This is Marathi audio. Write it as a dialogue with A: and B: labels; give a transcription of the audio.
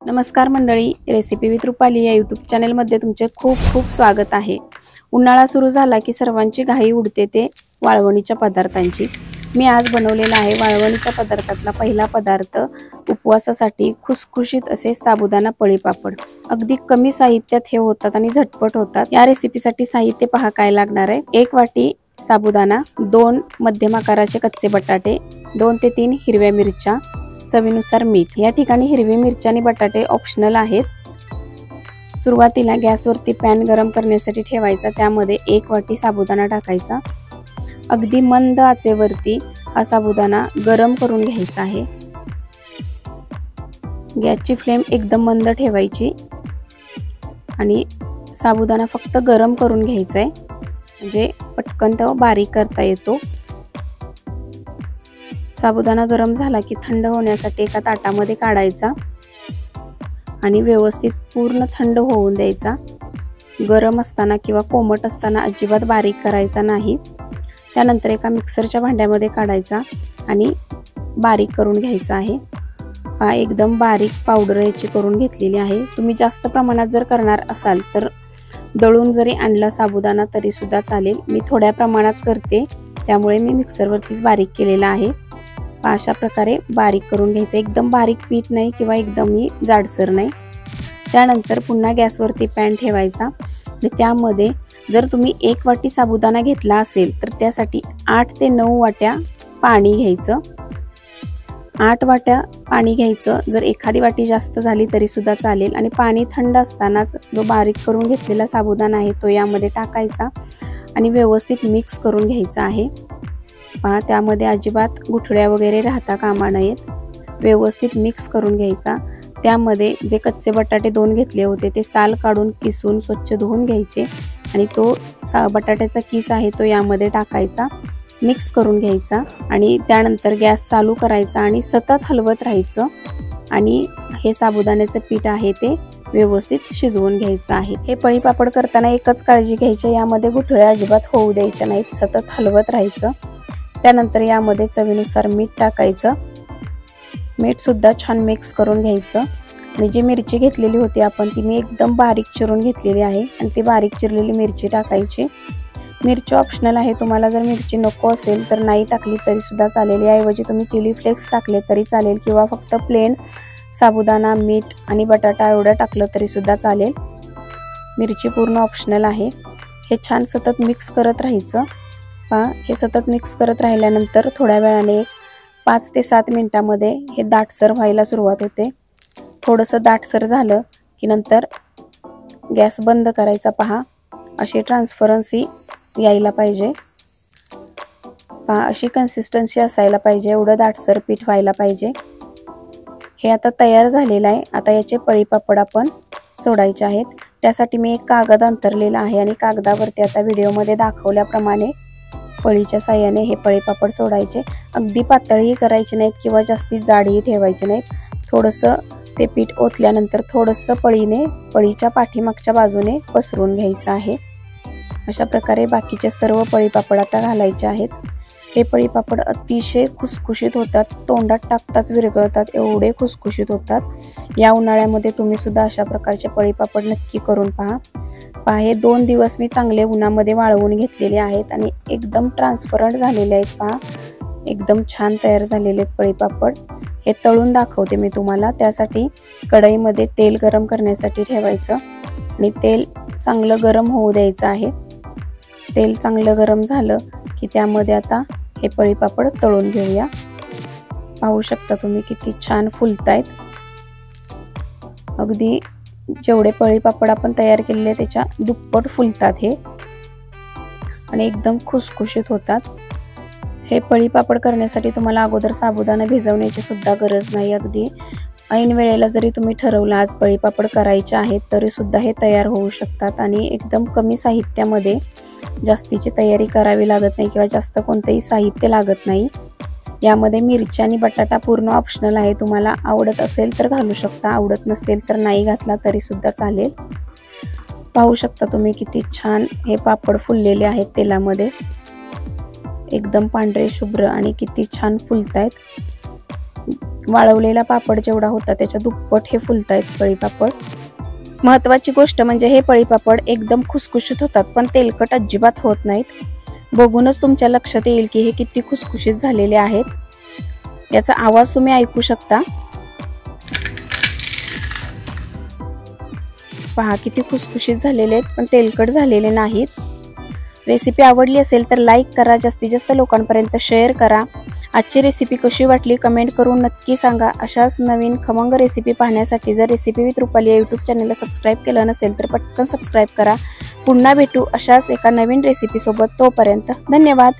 A: नमस्कार मंडळी, रेसिपी विथ रुपाली या यूट्यूब चॅनलमध्ये तुमचे खूप खूप स्वागत आहे। उन्हाळा सुरू झाला की सर्वांची घाई उडते ते वाळवणीच्या पदार्थांची। मी आज बनवलेला आहे वाळवणीच्या पदार्थातला पहिला पदार्थ उपवासासाठी खुसखुशीत असे साबुदाणा पळी पापड। अगदी कमी साहित्यात हे होतात आणि झटपट होतात। या रेसिपीसाठी साहित्य पहा काय लागणार आहे। 1 वाटी साबुदाणा, 2 मध्यम आकाराचे कच्चे बटाटे, 2 ते 3 हिरव्या मिरच्या, चवीनुसार मीठ। या ठिकाणी हिरवी मिरची आणि बटाटे ऑप्शनल आहेत। सुरुवातीला गॅसवरती पॅन गरम करण्यासाठी ठेवायचा, त्यामध्ये 1 वाटी साबुदाणा टाकायचा। अगदी मंद आचेवरती हा साबुदाणा गरम करून घ्यायचा आहे। गॅसची फ्लेम एकदम मंद ठेवायची आणि साबुदाणा फक्त गरम करून घ्यायचा आहे, म्हणजे पटकन तो बारीक करता येतो। साबुदाणा गरम झाला की थंड होण्यासाठी एका ताटामध्ये काढायचा आणि व्यवस्थित पूर्ण थंड होऊन द्यायचा। गरम असताना किंवा कोमट असताना अजिबात बारीक करायचा नाही। त्यानंतर एका मिक्सरच्या भांड्यामध्ये काढायचा आणि बारीक करून घ्यायचा आहे। हा एकदम बारीक पावडर याची करून घेतलेली आहे। तुम्ही जास्त प्रमाणात जर करणार असाल तर दळून जरी आणला साबुदाणा तरी सुद्धा चालेल। मी थोड्या प्रमाणात करते त्यामुळे मी मिक्सरवरतीच बारीक केलेला आहे। अशा प्रकारे बारीक करून घ्यायचं, एकदम बारीक पीठ नाही किंवा एकदमही जाडसर नाही। त्यानंतर पुन्हा गॅसवरती पॅन ठेवायचा आणि त्यामध्ये जर तुम्ही 1 वाटी साबुदाणा घेतला असेल तर त्यासाठी 8 ते 9 वाट्या पाणी घ्यायचं। 8 वाट्या पाणी घ्यायचं, जर एखादी वाटी जास्त झाली तरी सुद्धा चालेल। आणि पाणी थंड असतानाच जो बारीक करून घेतलेला साबुदाणा आहे तो यामध्ये टाकायचा आणि व्यवस्थित मिक्स करून घ्यायचा आहे। पहा, त्यामध्ये अजिबात गुठळ्या वगैरे राहता कामा नयेत। व्यवस्थित मिक्स करून घ्यायचा। त्यामध्ये जे कच्चे बटाटे 2 घेतले होते ते साल काढून किसून स्वच्छ धुवून घ्यायचे आणि तो बटाट्याचा किस आहे तो यामध्ये टाकायचा, मिक्स करून घ्यायचा आणि त्यानंतर गॅस चालू करायचा आणि सतत हलवत राहायचं आणि हे साबुदाण्याचे पीठ आहे ते व्यवस्थित शिजवून घ्यायचं आहे। हे पळी पापड करताना एकच काळजी घ्यायची, यामध्ये गुठळ्या अजिबात होऊ द्यायच्या नाहीत, सतत हलवत राहायचं। त्यानंतर यामध्ये चवीनुसार मीठ टाकायचं। मीठ सुद्धा छान मिक्स करून घ्यायचं आणि जी मिरची घेतलेली होती आपण ती मी एकदम बारीक चिरून घेतलेली आहे आणि ती बारीक चिरलेली मिरची टाकायची। मिरची ऑप्शनल आहे, तुम्हाला जर मिरची नको असेल तर नाही टाकली तरी सुद्धा चालेल। याऐवजी तुम्ही चिली फ्लेक्स टाकले तरी चालेल किंवा फक्त प्लेन साबुदाणा, मीठ आणि बटाटा एवढं टाकलं तरी सुद्धा चालेल। मिरची पूर्ण ऑप्शनल आहे। हे छान सतत मिक्स करत राहायचं। हे सतत मिक्स करत राहिल्यानंतर थोड्या वेळाने 5 ते 7 मिनिटांमध्ये हे दाटसर व्हायला सुरुवात होते। थोडंसं दाटसर झालं की नंतर गॅस बंद करायचा। पहा, अशी ट्रान्सपरन्सी यायला पाहिजे। पहा, अशी कन्सिस्टन्सी असायला पाहिजे, एवढं दाटसर पीठ व्हायला पाहिजे। हे आता तयार झालेलं आहे। आता याचे पळी पापड आपण सोडायचे आहेत। त्यासाठी मी एक कागद अंथरलेला आहे आणि कागदावरती आता व्हिडिओमध्ये दाखवल्याप्रमाणे पळीच्या साहाय्याने हे पळी पापड सोडायचे। अगदी पातळही करायचे नाहीत किंवा जास्ती जाडही ठेवायचे नाहीत। थोडंसं ते पीठ ओतल्यानंतर थोडंसं पळीच्या पाठीमागच्या बाजूने पसरून घ्यायचं आहे। अशा प्रकारे बाकीचे सर्व पळी पापड आता घालायचे आहेत। हे पळी पापड अतिशय खुसखुशीत होतात, तोंडात टाकताच विरघळतात, एवढे खुसखुशीत होतात। या उन्हाळ्यामध्ये तुम्ही सुद्धा अशा प्रकारचे पळी पापड नक्की करून पहा। हे 2 दिवस मी चांगले उन्हामध्ये वाळवून घेतलेले आहेत आणि एकदम ट्रान्सपरंट झालेले आहेत। पहा, एकदम छान तयार झालेले आहेत पळी पापड। हे तळून दाखवते मी तुम्हाला। त्यासाठी कढईमध्ये तेल गरम करण्यासाठी ठेवायचं आणि तेल चांगलं गरम होऊ द्यायचं आहे। तेल चांगलं गरम झालं की त्यामध्ये आता हे पळी पापड तळून घेऊया। पाहू शकता तुम्ही किती छान फुलतायत। अगदी जेवढे पळी पापड आपण तयार केलेले त्याच्या दुप्पट फुलतात हे आणि एकदम खुसखुशीत होतात। हे पळी पापड करण्यासाठी तुम्हाला अगोदर साबुदाणा भिजवण्याची सुद्धा गरज नाही। अगदी ऐन वेळेला जरी तुम्ही ठरवलं आज पळी पापड करायचे आहेत तरी सुद्धा हे तयार होऊ शकतात आणि एकदम कमी साहित्यामध्ये जास्तीची तयारी करावी लागत नाही किंवा जास्त कोणतेही साहित्य लागत नाही। यामध्ये मिरची आणि बटाटा पूर्ण ऑप्शनल आहे, तुम्हाला आवडत असेल तर घालू शकता, आवडत नसेल तर नाही घातला तरी सुद्धा चालेल। पाहू शकता तुम्ही किती छान हे पापड फुललेले आहेत तेलामध्ये, एकदम पांढरे शुभ्र आणि किती छान फुलतायत। वाळवलेला पापड जेवढा होता त्याच्या दुप्पट हे फुलतायत पळीपापड। महत्त्वाची गोष्ट म्हणजे हे पळीपापड एकदम खुसखुशीत होतात, पण तेलकट अजिबात होत नाहीत। बघूनच तुमच्या लक्षात येईल की हे किती खुसखुशीत झालेले आहेत। याचा आवाज तुम्ही ऐकू शकता। पहा किती खुसखुशीत झालेले आहेत, पण तेलकट झालेले नाहीत। रेसिपी आवडली असेल तर लाईक करा, जास्तीत जास्त लोकांपर्यंत शेअर करा। आजची रेसिपी कशी वाटली कमेंट करून नक्की सांगा। अशाच नवीन खमंग रेसिपी पाहण्यासाठी जर रेसिपी विथ रुपाली या यूट्यूब चॅनलला सबस्क्राईब केलं नसेल तर पटकन सबस्क्राईब करा। पुन्हा भेटू अशाच एका नवीन रेसिपी सोबत, तोपर्यंत धन्यवाद।